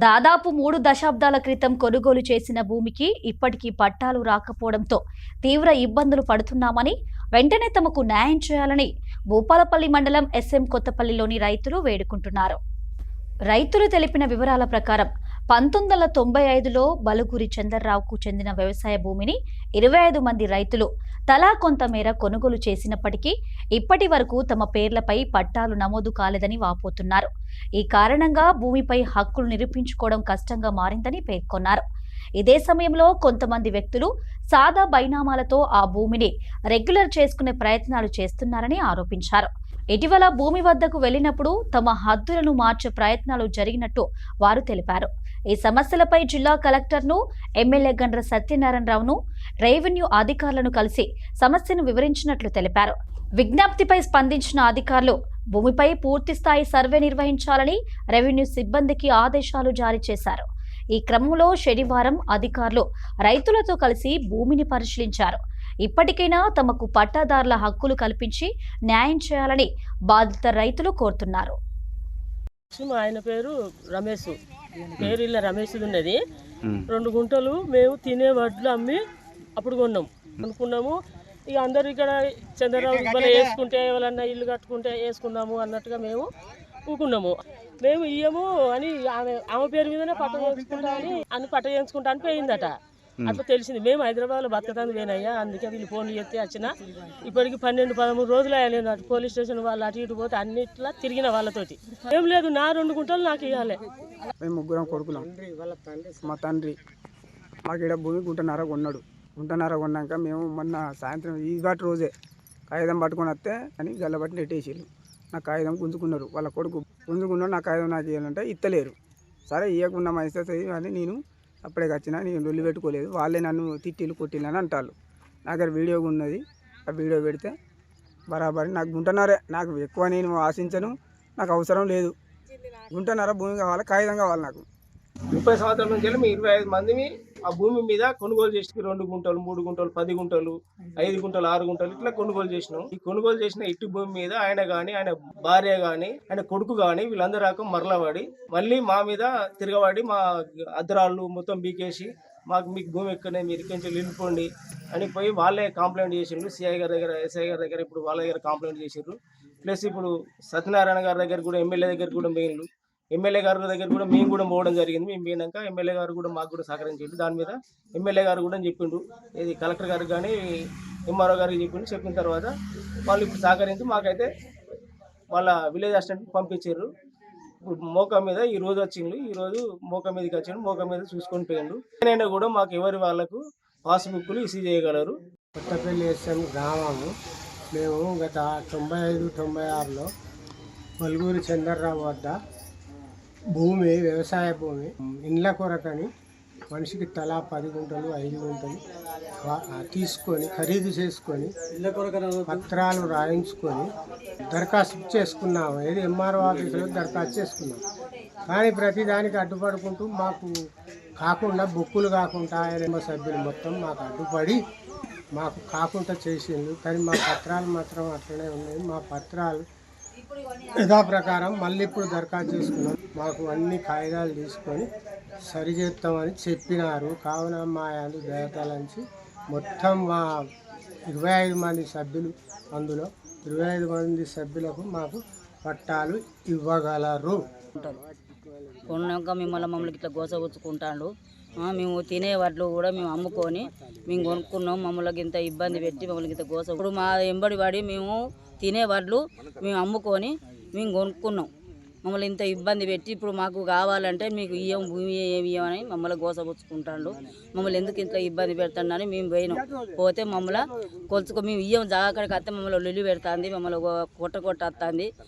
దాదాపు 3 దశాబ్దాల క్రితం కొనుగోలు చేసిన భూమికి ఇప్పటికీ పట్టాలు రాకపోవడంతో తీవ్ర ఇబ్బందులు పడుతున్నామని, వెంటనే తమకు న్యాయం చేయాలని భూపాలపల్లి మండలం ఎస్ఎం కొత్తపల్లిలోని రైతులు వేడుకుంటున్నారు. రైతులు తెలిపిన వివరాల ప్రకారం 1995లో బలుగురి చందర్రావుకు చెందిన వ్యవసాయ భూమిని 25 మంది రైతులు తలా కొంత మేర కొనుగోలు చేసినప్పటికీ ఇప్పటి వరకు తమ పేర్లపై పట్టాలు నమోదు కాలేదని వాపోతున్నారు. ఈ కారణంగా భూమిపై హక్కులు నిరూపించుకోవడం కష్టంగా మారిందని పేర్కొన్నారు. ఇదే సమయంలో కొంతమంది వ్యక్తులు సాదా బైనామాలతో ఆ భూమిని రెగ్యులర్ చేసుకునే ప్రయత్నాలు చేస్తున్నారని ఆరోపించారు. ఇటీవల భూమి వద్దకు వెళ్లినప్పుడు తమ హద్దులను మార్చే ప్రయత్నాలు జరిగినట్టు వారు తెలిపారు. ఈ సమస్యలపై జిల్లా కలెక్టర్ను, ఎమ్మెల్యే గండ్ర సత్యనారాయణరావును, రెవెన్యూ అధికారులను కలిసి సమస్యను వివరించినట్లు తెలిపారు. విజ్ఞప్తిపై స్పందించిన అధికారులు భూమిపై పూర్తిస్థాయి సర్వే నిర్వహించాలని రెవెన్యూ సిబ్బందికి ఆదేశాలు జారీ చేశారు. ఈ క్రమంలో శనివారం అధికారులు రైతులతో కలిసి భూమిని పరిశీలించారు. ఇప్పటికైనా తమకు పట్టాదారుల హక్కులు కల్పించి న్యాయం చేయాలని బాధిత రైతులు కోరుతున్నారు. ఆయన పేరు రమేష్, పేరు ఇలా రమేష్ ఉన్నది. 2 గుంటలు మేము తినే వడ్లు అమ్మి అప్పుడు అనుకున్నాము. ఇక అందరు ఇక్కడ చంద్రరావు ఇవ్వలే వేసుకుంటే ఎవరన్నా ఇల్లు కట్టుకుంటే వేసుకుందాము అన్నట్టుగా మేము ఊకున్నాము. మేము ఇయ్యము అని ఆమె పేరు మీదనే పట్ట చేయించుకుంటా అని పట్ట చేయించుకుంటా అని పోయిందట. అట్లా తెలిసింది. మేము హైదరాబాద్లో బతకతాను పోయినయ్యా, అందుకే వీళ్ళు ఫోన్లు చేస్తే వచ్చిన. ఇప్పటికి 12-13 రోజులు అయ్యా నేను అటు పోలీస్ స్టేషన్ వాళ్ళు అటు ఇటు పోతే అన్నిట్లా తిరిగిన వాళ్ళతోటి. ఏం లేదు, నా 2 గుంటలు నాకు ఇవ్వాలి. మేము 3 కొడుకులం. మా తండ్రి మాకు ఇక్కడ భూమి గుంటన్నర కొన్నాడు. గుంటన్నర కొన్నాక మేము మొన్న సాయంత్రం ఈవాటి రోజే కాగితం పట్టుకొని వస్తే అని గల్లబట్టి నెట్టేసారు. నా కాగితం గుంజుకున్నారు. వాళ్ళ కొడుకు గుంజుకున్నాడు. నా కాగితం నాకు ఇవ్వాలంటే ఇత్తలేరు. సరే ఇవ్వకుండా మా ఇస్తుంది అని నేను అప్పుడే వచ్చినా. నేను రొల్లి పెట్టుకోలేదు. వాళ్ళే నన్ను తిట్టిలు కొట్టిల్లు అని అంటారు. నా దగ్గర వీడియో ఉన్నది. ఆ వీడియో పెడితే బరాబరి నాకు గుంటన్నరే, నాకు ఎక్కువ నేను ఆశించను, నాకు అవసరం లేదు. గుంటన్నర భూమి కావాలి, కాగితం కావాలి. నాకు 30 సంవత్సరాల నుంచి మేము 25 మందిని ఆ భూమి మీద కొనుగోలు చేసి 2 గుంటలు, 3 గుంటలు, 10 గుంటలు, 5 గుంటలు, 6 గుంటలు ఇట్లా కొనుగోలు చేసినాం. ఈ కొనుగోలు చేసిన ఇటు భూమి మీద ఆయన కానీ, ఆయన భార్య కానీ, ఆయన కొడుకు కానీ వీళ్ళందరూ రాక మరలవాడి మళ్ళీ మా మీద తిరగబడి మా అద్దరాళ్ళు మొత్తం బీకేసి మీకు భూమి ఎక్కడనే మీరు కొంచెం వెళ్ళిపోండి అని పోయి వాళ్ళే కంప్లైంట్ చేసిండ్రు. సిఐ గారి దగ్గర, ఎస్ఐ గారి దగ్గర ఇప్పుడు వాళ్ళ దగ్గర కంప్లైంట్ చేసిండ్రు. ప్లస్ ఇప్పుడు సత్యనారాయణ గారి దగ్గర కూడా, ఎమ్మెల్యే దగ్గర కూడా పోయిండ్రు. ఎమ్మెల్యే గారి దగ్గర కూడా మేము కూడా పోవడం జరిగింది. మేము పోయినాక ఎమ్మెల్యే గారు కూడా మాకు కూడా సహకరించిండు. దాని మీద ఎమ్మెల్యే గారు కూడా చెప్పిండు, ఇది కలెక్టర్ గారికి కానీ ఎంఆర్ఓ గారికి చెప్పిన తర్వాత వాళ్ళు ఇప్పుడు సహకరించి మాకైతే వాళ్ళ విలేజ్ అసిస్టెంట్ పంపించారు. ఇప్పుడు మోకా మీద ఈ రోజు వచ్చిండు. ఈ రోజు మోకా మీదకి వచ్చిండు. మోకా మీద చూసుకొని పోయిండు. నేనైనా కూడా మాకు ఎవరి వాళ్ళకు పాస్బుక్లు ఇష్యూ చేయగలరు. కొత్తపల్లి ఎస్ఎం గ్రామము. మేము గత 95-96లో బలుగురి చందర్రావు వద్ద భూమి, వ్యవసాయ భూమి ఇండ్ల కొరకని మనిషికి తలా 10 గుంటలు, 5 గుంటలు తీసుకొని ఖరీదు చేసుకొని పత్రాలు రాయించుకొని దరఖాస్తు చేసుకున్నాము. ఏది ఎంఆర్ఓ ఆఫీసులో దరఖాస్తు చేసుకున్నాం. కానీ ప్రతిదానికి అడ్డుపడుకుంటూ మాకు కాకుండా బుక్కులు కాకుండా ఆయన సభ్యులు మొత్తం మాకు అడ్డుపడి మాకు కాకుండా చేసిండు. కానీ మా పత్రాలు మాత్రం అట్లనే ఉన్నాయి. మా పత్రాలు యథా ప్రకారం మళ్ళీ ఇప్పుడు దరఖాస్తు చేసుకున్నాం. మాకు అన్ని కాగితాలు తీసుకొని సరిచేస్తామని చెప్పినారు. కావున మా యాందు దయతలంచి మొత్తం మా 25 మంది సభ్యులు, అందులో 25 మంది సభ్యులకు మాకు పట్టాలు ఇవ్వగలరు. కొన్నాక మమ్మల్ని ఇట్లా గోసగుచ్చుకుంటాడు. మేము తినే వడ్లు కూడా మేము అమ్ముకొని మేము కొనుక్కున్నాం. మమ్మల్ని ఇంత ఇబ్బంది పెట్టి మమ్మల్ని ఇంత గోస, ఇప్పుడు మా ఎంబడి పడి మేము తినే వడ్లు మేము అమ్ముకొని మేము కొనుక్కున్నాం. మమ్మల్ని ఇంత ఇబ్బంది పెట్టి ఇప్పుడు మాకు కావాలంటే మీకు ఇయ్యం, భూమి ఏమి ఇవ్వమని మమ్మల్ని గోసపుచ్చుకుంటాడు. మమ్మల్ని ఎందుకు ఇంత ఇబ్బంది పెడతాడని మేము పోయినాం. పోతే మమ్మల్ని కొలుచుకో మేము ఇయ్యం, జాగాడికి వస్తే మమ్మల్ని లొల్లి పెడుతుంది, మమ్మల్ని కొట్ట వస్తుంది.